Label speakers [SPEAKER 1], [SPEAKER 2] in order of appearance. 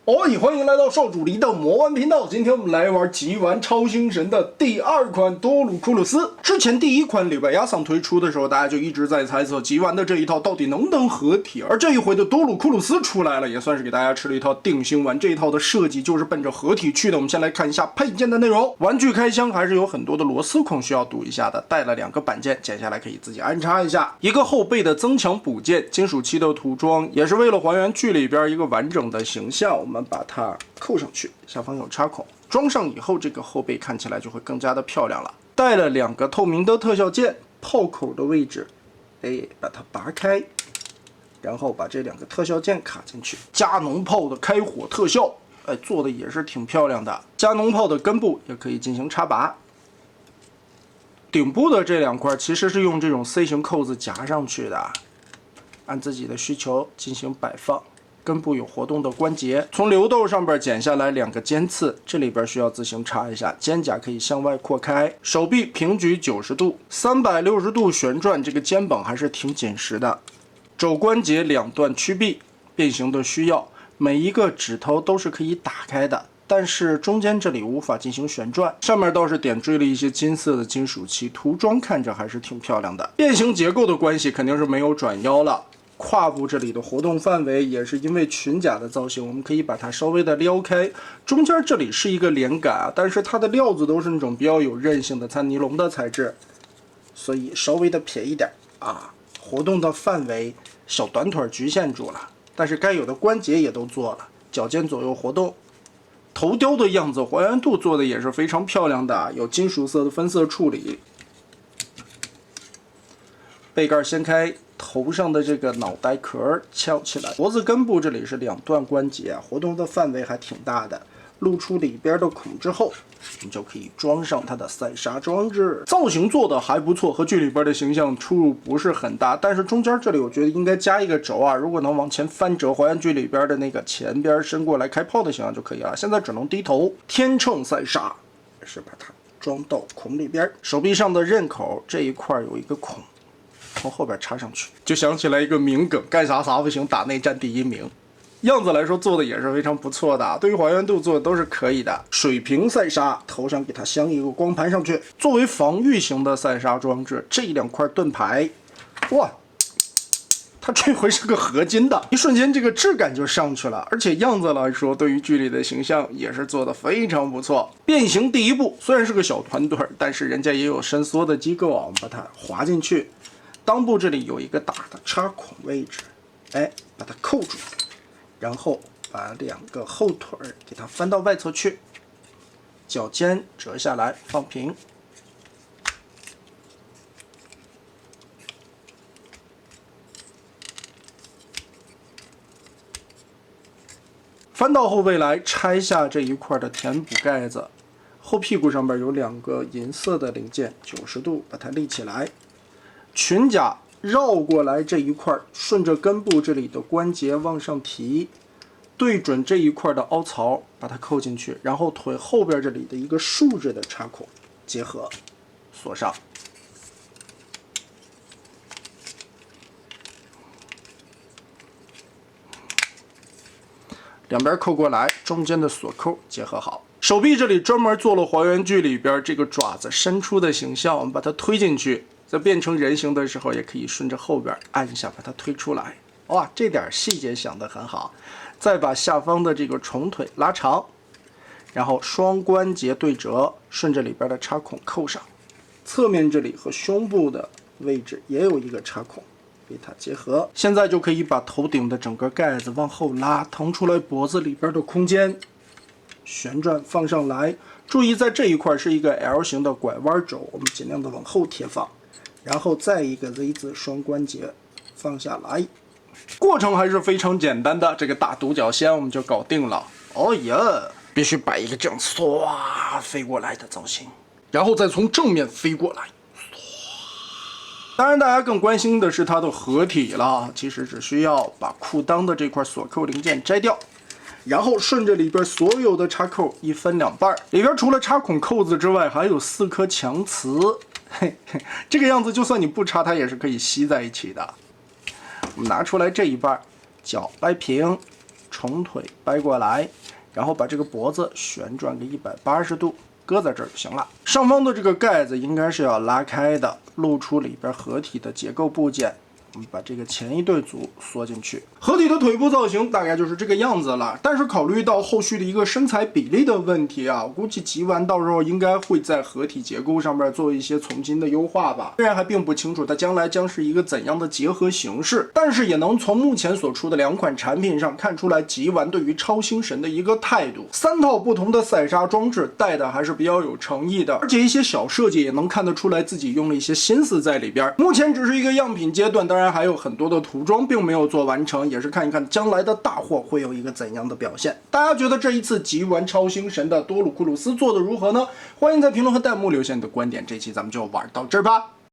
[SPEAKER 1] 歡迎來到少主離的魔玩頻道。今天我們來玩極玩超星神的第二款多魯庫魯斯。之前第一款禮拜亞桑推出的時候，大家就一直在猜測極玩的這一套到底能不能合體。而這一回的多魯庫魯斯出來了，也算是給大家吃了一套定心丸。這一套的設計就是奔着合體去的。我們先來看一下配件的內容。玩具開箱還是有很多的螺絲孔需要堵一下的，帶了2個板件，剪下來可以自己安插一下。一個后背的增強補件，金屬漆的涂裝，也是为了還原剧裡邊一個完整的形象。我们把它扣上去，下方有插孔，装上以後，這個後背看起來就會更加的漂亮了。帶了2個透明的特效件，炮口的位置，把它拔開，然後把這2個特效件卡進去。加農炮的開火特效，做的也是挺漂亮的。加農炮的根部也可以進行插拔。頂部的這2塊其實是用這種 C 型扣子夾上去的，按自己的需求進行擺放。根部有活動的關節，從流豆上邊剪下來2個尖刺，這裡邊需要自行插一下。肩胛可以向外擴開，手臂平舉90度，360度旋轉，這個肩膀還是挺緊實的。肘關節2段曲臂，變形的需要，每一個指頭都是可以打開的，但是中間這裡無法進行旋轉。上面倒是點綴了一些金色的金屬漆，塗裝看着還是挺漂亮的。變形結構的關係，肯定是沒有轉腰了。胯部這裡的活動範圍也是因為裙甲的造型，我們可以把它稍微的撩開。中間這裡是一個連桿啊，但是它的料子都是那種比較有韌性的氙尼龍的材質，所以稍微的撇一點啊。活動的範圍小短腿局限住了，但是該有的關節也都做了，腳尖左右活動。頭雕的樣子還原度做的也是非常漂亮的，有金屬色的分色處理。背蓋掀開，頭上的這個腦袋殼翹起來，脖子根部這裡是2段關節啊，活動的範圍還挺大的。露出裡邊的孔之後，我們就可以裝上它的賽沙裝置。造型做的還不錯，和劇裡邊的形象出入不是很大，但是中間這裡我覺得應該加一個軸啊，如果能往前翻折，還原劇裡邊的那個前邊伸過來開炮的形象就可以了。現在只能低頭。天秤賽沙也是把它裝到孔裡邊，手臂上的刃口這一塊有一個孔。從後邊插上去，就想起來一個名梗，幹啥啥不行，打內戰第1名。樣子來說做的也是非常不錯的，對於還原度做的都是可以的。水平賽沙，頭上給它鑲一個光盤上去，作為防禦型的賽沙裝置。這2塊盾牌，哇，它這回是個合金的，一瞬間這個質感就上去了，而且樣子來說，對於劇裡的形象也是做的非常不錯。變形第1步，雖然是個小團隊，但是人家也有伸縮的機構啊，我們把它滑進去。襠部這裡有一個大的插孔位置，把它扣住，然後把2個後腿給它翻到外側去，腳尖折下來放平，翻到後背來，拆下這一塊的填補蓋子，後屁股上邊有2個銀色的零件，90度把它立起來。裙甲繞過來這一塊，順着根部這裡的關節往上提，對準這一塊的凹槽，把它扣進去，然後腿後邊這裡的一個豎着的插孔結合，鎖上。兩邊扣過來，中間的鎖扣結合好。手臂這裡專門做了還原劇裡邊這個爪子伸出的形象，我們把它推進去。在變成人形的時候，也可以順着後邊按一下把它推出來。哇，這點細節想得很好。再把下方的這個重腿拉長，然後雙關節對折，順着裡邊的插孔扣上。側面這裡和胸部的位置也有一個插孔，給它結合。現在就可以把頭頂的整個蓋子往後拉，騰出來脖子裡邊的空間，旋轉放上來。注意在這一塊是一個 L 型的拐彎軸，我們盡量的往後貼放。然後再一個 Z 字雙關節放下來，過程還是非常簡單的。這個大獨角仙我們就搞定了。哦耶，必須擺一個這樣唰飛過來的造型，然後再從正面飛過來。當然，大家更關心的是它的合體了。其實只需要把褲襠的這塊鎖扣零件摘掉，然後順着裡邊所有的插扣一分2半，裡邊除了插孔扣子之外，還有4顆強磁。這個樣子，就算你不插，它也是可以吸在一起的。我们拿出来这一半，脚掰平，重腿掰過來，然后把这个脖子旋转个180度，搁在这儿就行了。上方的这个盖子应该是要拉开的，露出里边合体的结构部件。我们把这个前一对组缩进去，合体的腿部造型大概就是这个样子了。但是考虑到后續的一個身材比例的問題啊，我估計極玩到時候應該會在合體結構上面做一些重新的優化吧。雖然還並不清楚它將來將是一個怎樣的結合形式，但是也能從目前所出的2款產品上看出來極玩對於超星神的一個態度。3套不同的賽剎裝置帶的還是比較有誠意的，而且一些小設計也能看得出來自己用了一些心思在裡邊。目前只是一個樣品階段，當然還有很多的塗裝並沒有做完成，也是看一看將來的大貨會有一個怎樣的表現。大家覺得這一次極玩超星神的多魯庫魯斯做的如何呢？歡迎在評論和彈幕留下你的觀點。這期咱們就玩到這兒吧。